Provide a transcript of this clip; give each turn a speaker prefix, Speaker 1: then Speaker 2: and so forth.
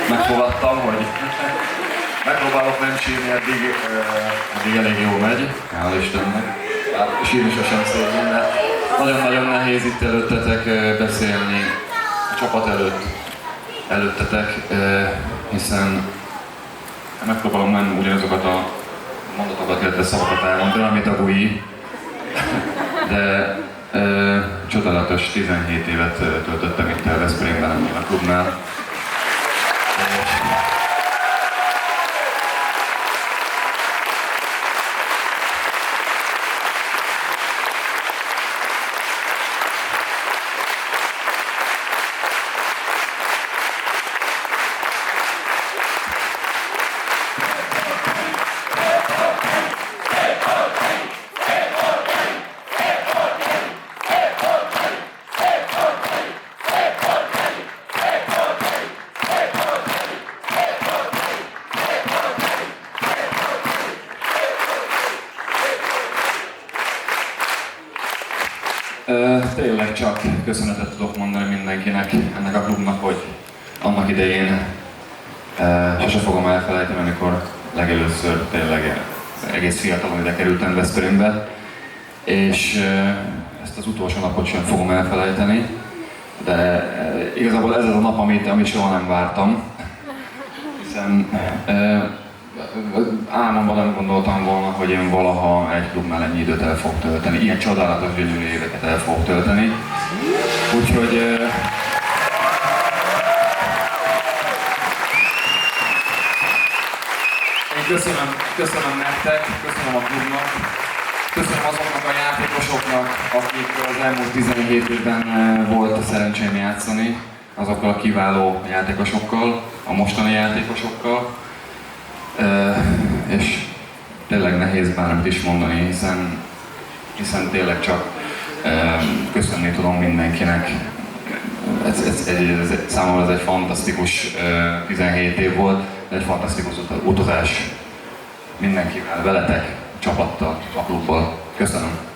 Speaker 1: Megfogadtam, hogy megpróbálok nem sírni, eddig elég jó megy, hál' Istennek. Hát sírni sosem szégyen, de nagyon-nagyon nehéz itt előttetek beszélni, a csapat előttetek, hiszen megpróbálom nem ugyanazokat a mondatokat, illetve szavakat elmondani, amit a Gui, de csodálatos 17 évet töltöttem itt el Veszprémben a klubnál. Tényleg csak köszönetet tudok mondani mindenkinek, ennek a klubnak, hogy annak idején sose fogom elfelejteni, amikor legelőször tényleg egész fiatalon ide kerültem Veszprémbe, és ezt az utolsó napot sem fogom elfelejteni, de igazából ez az a nap, amit soha nem vártam, hiszen álmomban nem gondoltam volna, hogy én valaha egy klubnál ennyi időt el fogok tölteni, ilyen csodálatos, gyönyörű éveket el fogok tölteni. Úgyhogy én köszönöm nektek, köszönöm a klubnak, köszönöm azoknak a játékosoknak, akik az elmúlt 17 évben volt szerencsém játszani, azokkal a kiváló játékosokkal, a mostani játékosokkal. És tényleg nehéz bármit is mondani, hiszen tényleg csak köszönni tudom mindenkinek. Számomra ez egy fantasztikus 17 év volt, egy fantasztikus utazás mindenkivel, veletek, csapattal, a klubból. Köszönöm.